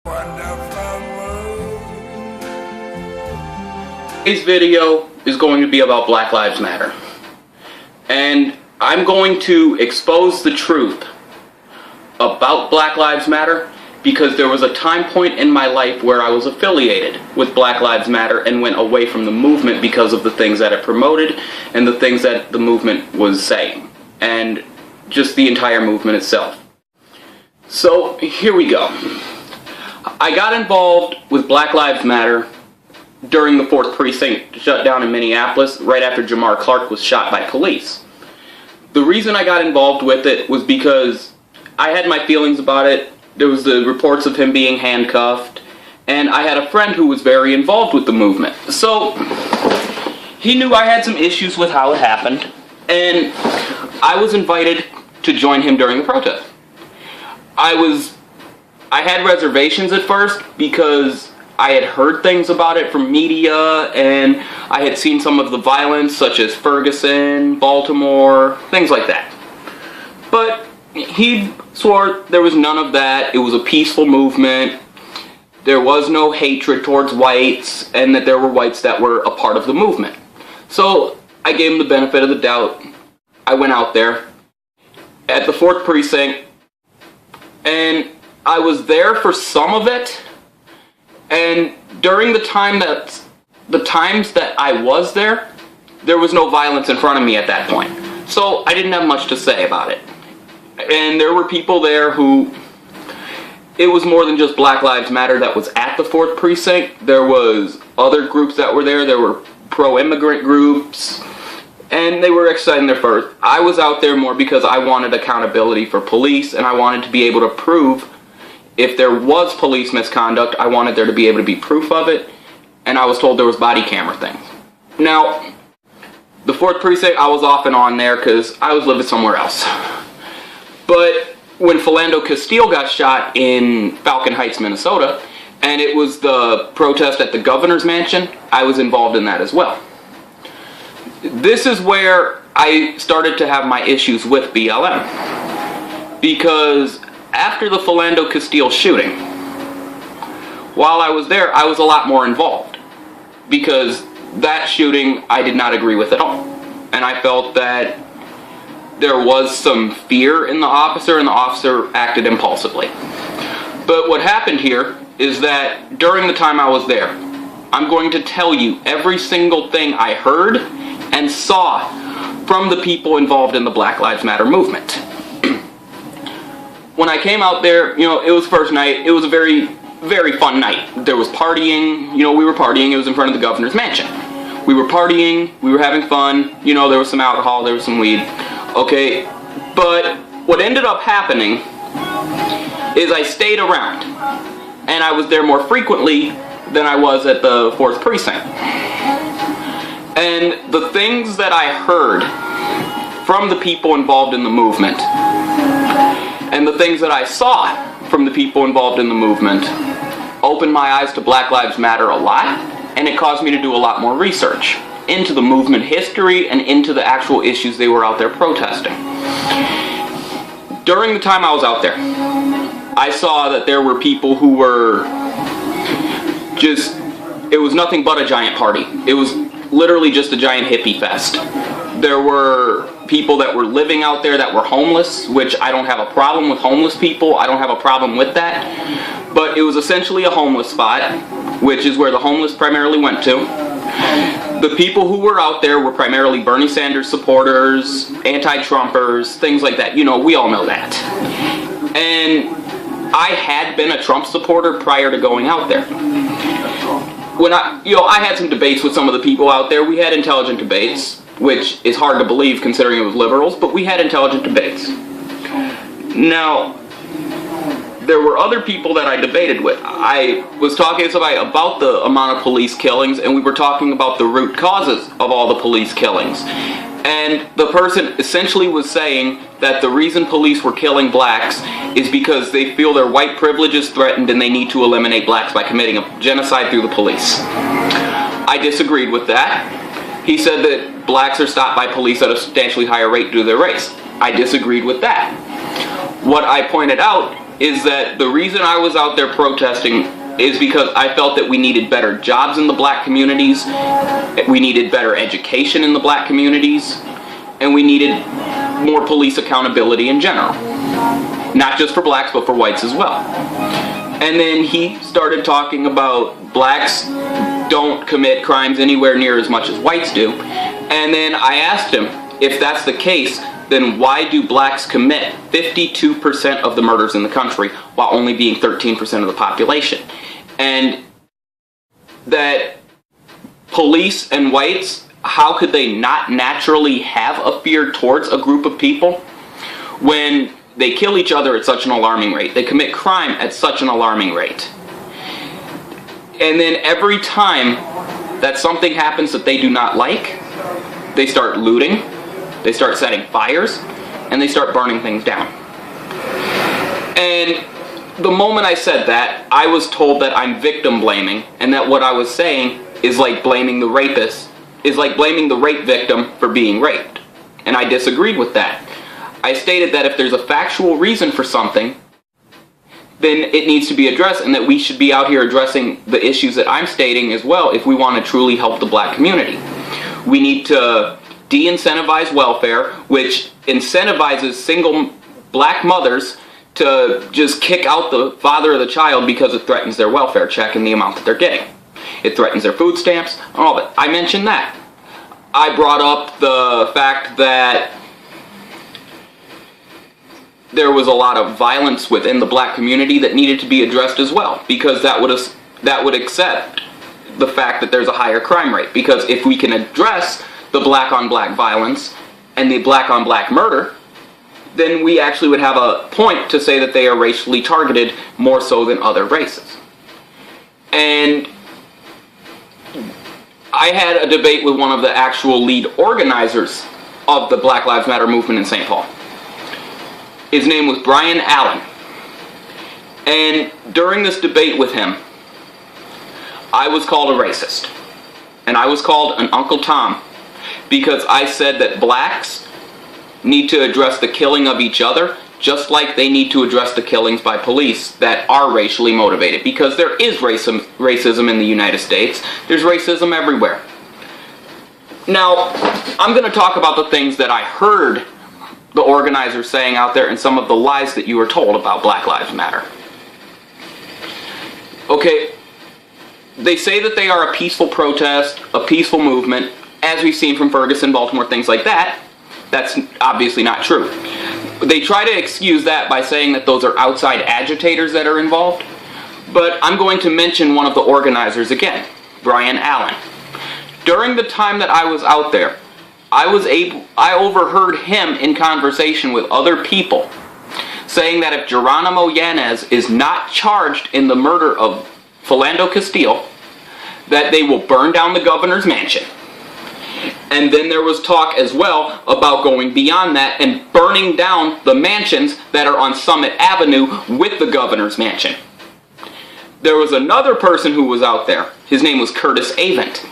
Today's video is going to be about Black Lives Matter, and I'm going to expose the truth about Black Lives Matter because there was a time point in my life where I was affiliated with Black Lives Matter and went away from the movement because of the things that it promoted and the things that the movement was saying, and just the entire movement itself. So here we go. I got involved with Black Lives Matter during the 4th Precinct shutdown in Minneapolis right after Jamar Clark was shot by police. The reason I got involved with it was because I had my feelings about it. There was the reports of him being handcuffed, and I had a friend who was very involved with the movement. So he knew I had some issues with how it happened, and I was invited to join him during the protest. I had reservations at first because I had heard things about it from media, and I had seen some of the violence, such as Ferguson, Baltimore, things like that. But he swore there was none of that. It was a peaceful movement. There was no hatred towards whites, and that there were whites that were a part of the movement. So I gave him the benefit of the doubt. I went out there at the 4th Precinct, and I was there for some of it. And during the times that I was there, there was no violence in front of me at that point. So I didn't have much to say about it. And there were people there who, it was more than just Black Lives Matter that was at the 4th Precinct. There was other groups that were there. There were pro-immigrant groups, and they were excited there first. I was out there more because I wanted accountability for police, and I wanted to be able to prove if there was police misconduct. I wanted there to be able to be proof of it, and I was told there was body camera things. Now, the 4th Precinct, I was off and on there because I was living somewhere else. But when Philando Castile got shot in Falcon Heights, Minnesota, and it was the protest at the governor's mansion, I was involved in that as well. This is where I started to have my issues with BLM, because after the Philando Castile shooting, while I was there, I was a lot more involved, because that shooting I did not agree with at all, and I felt that there was some fear in the officer, and the officer acted impulsively. But what happened here is that during the time I was there, I'm going to tell you every single thing I heard and saw from the people involved in the Black Lives Matter movement. When I came out there, it was first night. It was a very, very fun night. There was partying. We were partying. It was in front of the governor's mansion. We were partying. We were having fun. There was some alcohol. There was some weed. Okay, but what ended up happening is I stayed around, and I was there more frequently than I was at the 4th Precinct. And the things that I heard from the people involved in the movement, and the things that I saw from the people involved in the movement, opened my eyes to Black Lives Matter a lot, and it caused me to do a lot more research into the movement history and into the actual issues they were out there protesting. During the time I was out there, I saw that there were people who were it was nothing but a giant party. It was literally just a giant hippie fest. There were people that were living out there that were homeless, which I don't have a problem with homeless people. I don't have a problem with that. But it was essentially a homeless spot, which is where the homeless primarily went to. The people who were out there were primarily Bernie Sanders supporters, anti-Trumpers, things like that. We all know that. And I had been a Trump supporter prior to going out there. When I had some debates with some of the people out there. We had intelligent debates, which is hard to believe considering it was liberals, but we had intelligent debates. Now, there were other people that I debated with. I was talking to somebody about the amount of police killings, and we were talking about the root causes of all the police killings. And the person essentially was saying that the reason police were killing blacks is because they feel their white privilege is threatened and they need to eliminate blacks by committing a genocide through the police. I disagreed with that. He said that blacks are stopped by police at a substantially higher rate due to their race. I disagreed with that. What I pointed out is that the reason I was out there protesting is because I felt that we needed better jobs in the black communities, we needed better education in the black communities, and we needed more police accountability in general. Not just for blacks, but for whites as well. And then he started talking about blacks don't commit crimes anywhere near as much as whites do. And then I asked him, if that's the case, then why do blacks commit 52% of the murders in the country while only being 13% of the population? And that police and whites, how could they not naturally have a fear towards a group of people when they kill each other at such an alarming rate? They commit crime at such an alarming rate. And then every time that something happens that they do not like, they start looting, they start setting fires, and they start burning things down. And the moment I said that, I was told that I'm victim blaming, and that what I was saying is like blaming the rapist, is like blaming the rape victim for being raped. And I disagreed with that. I stated that if there's a factual reason for something, then it needs to be addressed, and that we should be out here addressing the issues that I'm stating as well if we want to truly help the black community. We need to de-incentivize welfare, which incentivizes single black mothers to just kick out the father of the child because it threatens their welfare check and the amount that they're getting. It threatens their food stamps, all of it. I mentioned that. I brought up the fact that there was a lot of violence within the black community that needed to be addressed as well, because that would accept the fact that there's a higher crime rate. Because if we can address the black on black violence and the black on black murder, then we actually would have a point to say that they are racially targeted more so than other races. And I had a debate with one of the actual lead organizers of the Black Lives Matter movement in St. Paul. His name was Brian Allen. And during this debate with him, I was called a racist. And I was called an Uncle Tom because I said that blacks need to address the killing of each other just like they need to address the killings by police that are racially motivated. Because there is racism in the United States. There's racism everywhere. Now, I'm going to talk about the things that I heard the organizers saying out there and some of the lies that you were told about Black Lives Matter. Okay, they say that they are a peaceful protest, a peaceful movement, as we've seen from Ferguson, Baltimore, things like that. That's obviously not true. They try to excuse that by saying that those are outside agitators that are involved. But I'm going to mention one of the organizers again, Brian Allen. During the time that I was out there, I overheard him in conversation with other people saying that if Geronimo Yanez is not charged in the murder of Philando Castile, that they will burn down the governor's mansion. And then there was talk as well about going beyond that and burning down the mansions that are on Summit Avenue with the governor's mansion. There was another person who was out there. His name was Curtis Avent.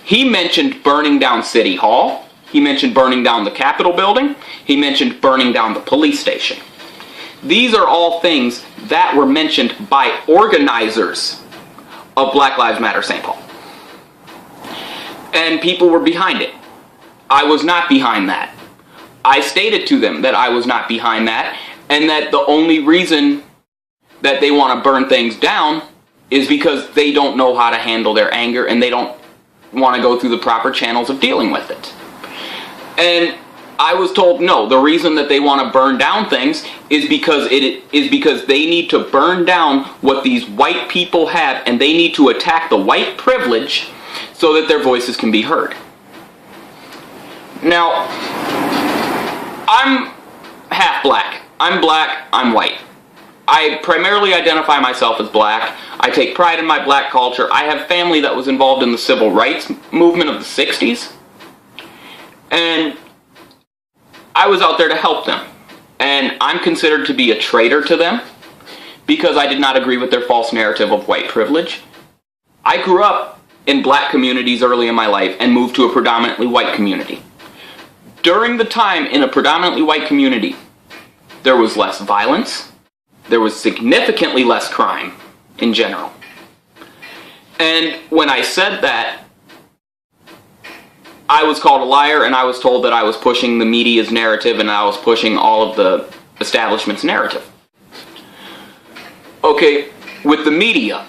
He mentioned burning down City Hall. He mentioned burning down the Capitol building. He mentioned burning down the police station. These are all things that were mentioned by organizers of Black Lives Matter St. Paul. And people were behind it. I was not behind that. I stated to them that I was not behind that, and that the only reason that they want to burn things down is because they don't know how to handle their anger and they don't want to go through the proper channels of dealing with it. And I was told, no, the reason that they want to burn down things is because they need to burn down what these white people have, and they need to attack the white privilege so that their voices can be heard. Now, I'm half black. I'm black, I'm white. I primarily identify myself as black. I take pride in my black culture. I have family that was involved in the civil rights movement of the 60s. And I was out there to help them. And I'm considered to be a traitor to them because I did not agree with their false narrative of white privilege. I grew up in black communities early in my life and moved to a predominantly white community. During the time in a predominantly white community, there was less violence, There was significantly less crime in general. And when I said that, I was called a liar, and I was told that I was pushing the media's narrative and I was pushing all of the establishment's narrative. Okay, with the media,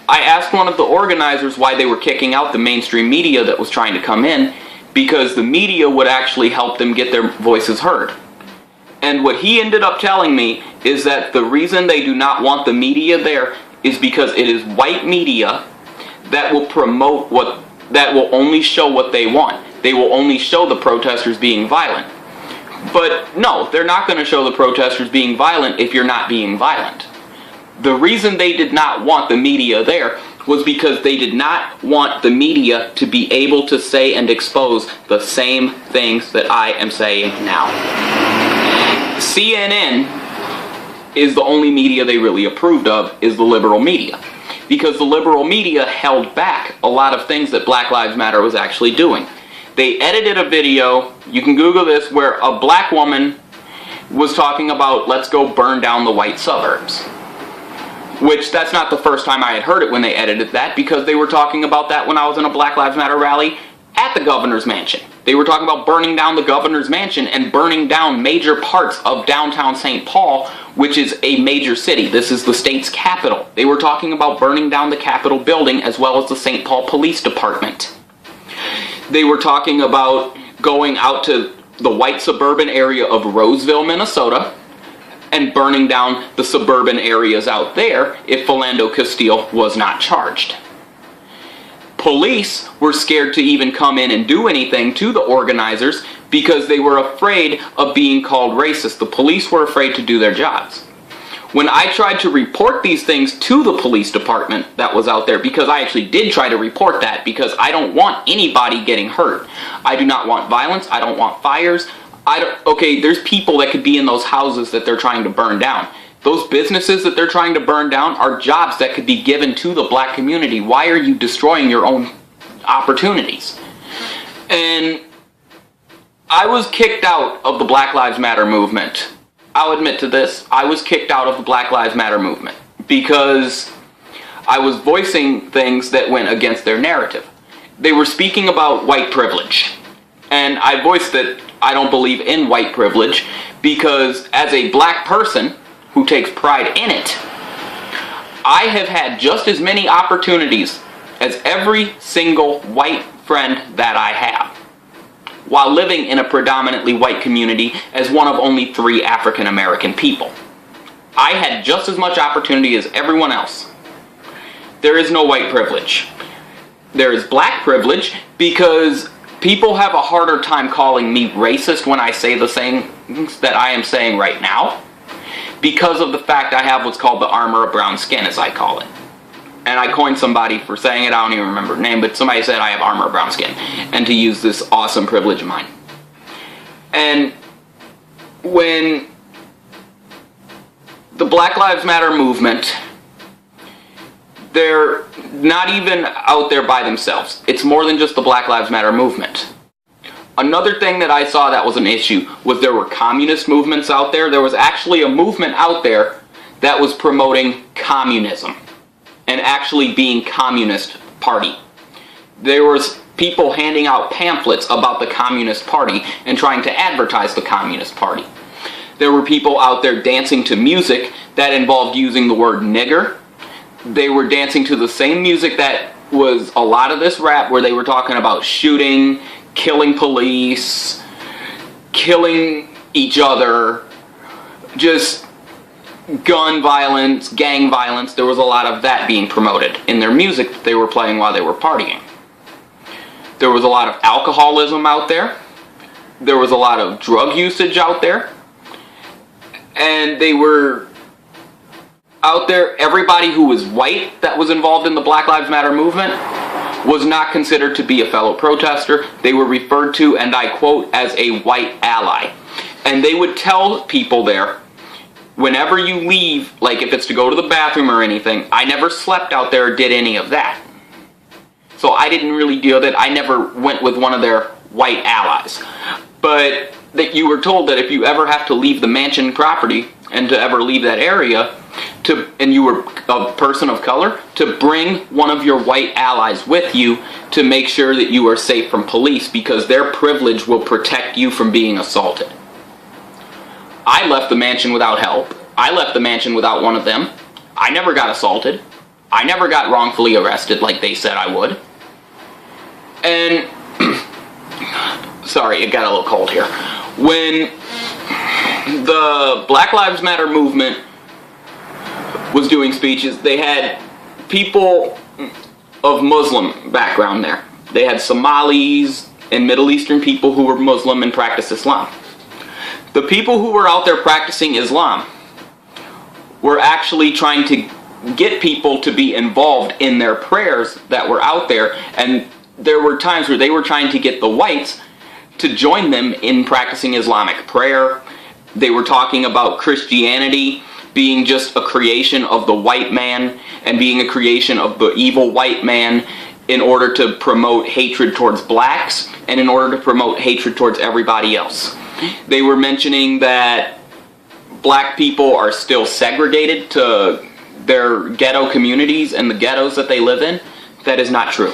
I asked one of the organizers why they were kicking out the mainstream media that was trying to come in, because the media would actually help them get their voices heard. And what he ended up telling me is that the reason they do not want the media there is because it is white media that will promote that will only show what they want. They will only show the protesters being violent. But no, they're not going to show the protesters being violent if you're not being violent. The reason they did not want the media there was because they did not want the media to be able to say and expose the same things that I am saying now. CNN is the only media they really approved of, is the liberal media. Because the liberal media held back a lot of things that Black Lives Matter was actually doing. They edited a video, you can Google this, where a black woman was talking about, let's go burn down the white suburbs. Which, that's not the first time I had heard it when they edited that, because they were talking about that when I was in a Black Lives Matter rally at the governor's mansion. They were talking about burning down the governor's mansion and burning down major parts of downtown St. Paul, which is a major city. This is the state's capital. They were talking about burning down the Capitol building as well as the St. Paul Police Department. They were talking about going out to the white suburban area of Roseville, Minnesota, and burning down the suburban areas out there if Philando Castile was not charged. Police were scared to even come in and do anything to the organizers because they were afraid of being called racist. The police were afraid to do their jobs. When I tried to report these things to the police department that was out there, because I actually did try to report that, because I don't want anybody getting hurt. I do not want violence. I don't want fires. Okay, there's people that could be in those houses that they're trying to burn down. Those businesses that they're trying to burn down are jobs that could be given to the black community. Why are you destroying your own opportunities? And I was kicked out of the Black Lives Matter movement. I'll admit to this. I was kicked out of the Black Lives Matter movement because I was voicing things that went against their narrative. They were speaking about white privilege. And I voiced that I don't believe in white privilege because as a black person who takes pride in it, I have had just as many opportunities as every single white friend that I have, while living in a predominantly white community as one of only 3 African American people. I had just as much opportunity as everyone else. There is no white privilege. There is black privilege because people have a harder time calling me racist when I say the same things that I am saying right now, because of the fact I have what's called the armor of brown skin, as I call it. And I coined somebody for saying it, I don't even remember the name, but somebody said I have armor of brown skin, and to use this awesome privilege of mine. And when the Black Lives Matter movement, they're not even out there by themselves. It's more than just the Black Lives Matter movement. Another thing that I saw that was an issue was there were communist movements out there. There was actually a movement out there that was promoting communism and actually being Communist Party. There was people handing out pamphlets about the Communist Party and trying to advertise the Communist Party. There were people out there dancing to music that involved using the word nigger. They were dancing to the same music that was a lot of this rap where they were talking about shooting, killing police, killing each other, just gun violence, gang violence. There was a lot of that being promoted in their music that they were playing while they were partying. There was a lot of alcoholism out there. There was a lot of drug usage out there. And they were out there, everybody who was white that was involved in the Black Lives Matter movement was not considered to be a fellow protester. They were referred to, and I quote, as a white ally. And they would tell people there, whenever you leave, like if it's to go to the bathroom or anything, I never slept out there or did any of that. So I didn't really deal with it. I never went with one of their white allies. But that you were told that if you ever have to leave the mansion property, and to ever leave that area, and you were a person of color, to bring one of your white allies with you to make sure that you are safe from police, because their privilege will protect you from being assaulted. I left the mansion without help. I left the mansion without one of them. I never got assaulted. I never got wrongfully arrested like they said I would. And, sorry, it got a little cold here. When the Black Lives Matter movement was doing speeches, they had people of Muslim background there. They had Somalis and Middle Eastern people who were Muslim and practiced Islam. The people who were out there practicing Islam were actually trying to get people to be involved in their prayers that were out there, and there were times where they were trying to get the whites to join them in practicing Islamic prayer. They were talking about Christianity being just a creation of the white man and being a creation of the evil white man in order to promote hatred towards blacks and in order to promote hatred towards everybody else. They were mentioning that black people are still segregated to their ghetto communities and the ghettos that they live in. That is not true,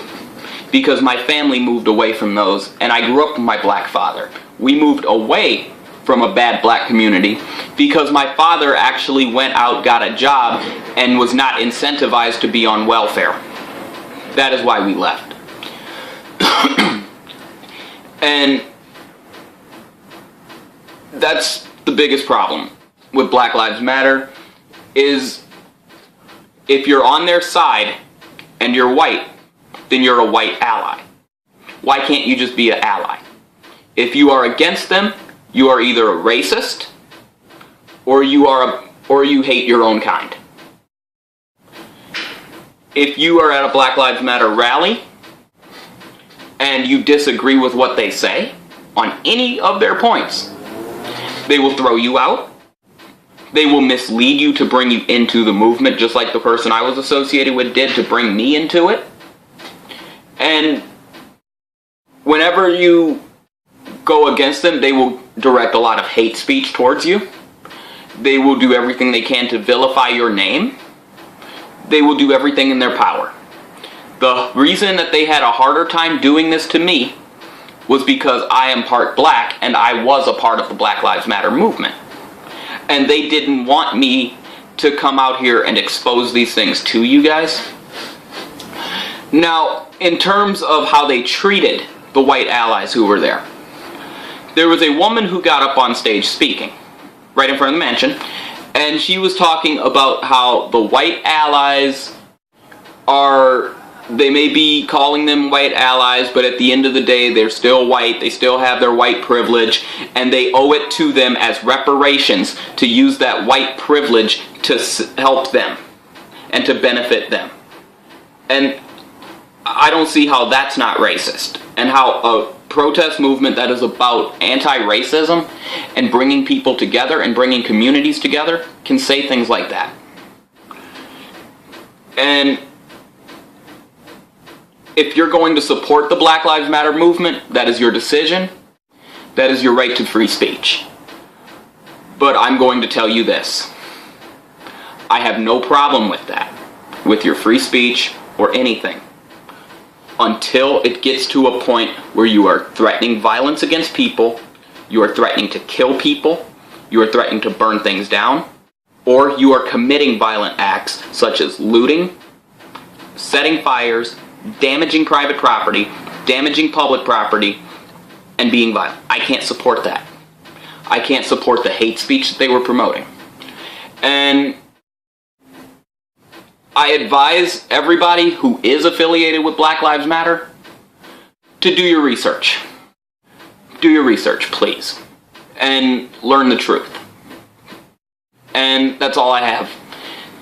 because my family moved away from those, and I grew up with my black father. We moved away from a bad black community because my father actually went out, got a job, and was not incentivized to be on welfare. That is why we left. And that's the biggest problem with Black Lives Matter, is if you're on their side and you're white, then you're a white ally. Why can't you just be an ally? If you are against them, you are either a racist or you hate your own kind. If you are at a Black Lives Matter rally and you disagree with what they say on any of their points, they will throw you out. They will mislead you to bring you into the movement, just like the person I was associated with did to bring me into it. And whenever you go against them, they will direct a lot of hate speech towards you. They will do everything they can to vilify your name. They will do everything in their power. The reason that they had a harder time doing this to me was because I am part black and I was a part of the Black Lives Matter movement. And they didn't want me to come out here and expose these things to you guys. Now, in terms of how they treated the white allies who were there, there was a woman who got up on stage speaking right in front of the mansion, and she was talking about how the white allies they may be calling them white allies, but at the end of the day, they're still white, they still have their white privilege, and they owe it to them as reparations to use that white privilege to help them and to benefit them. And I don't see how that's not racist, and how a protest movement that is about anti-racism and bringing people together and bringing communities together can say things like that. And if you're going to support the Black Lives Matter movement, that is your decision. That is your right to free speech. But I'm going to tell you this. I have no problem with that, with your free speech or anything, until it gets to a point where you are threatening violence against people, you are threatening to kill people, you are threatening to burn things down, or you are committing violent acts such as looting, setting fires, damaging private property, damaging public property, and being violent. I can't support that. I can't support the hate speech that they were promoting. And I advise everybody who is affiliated with Black Lives Matter to do your research. Do your research, please. And learn the truth. And that's all I have.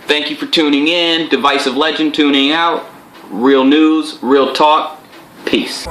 Thank you for tuning in. Divisive Legend tuning out. Real news, real talk. Peace.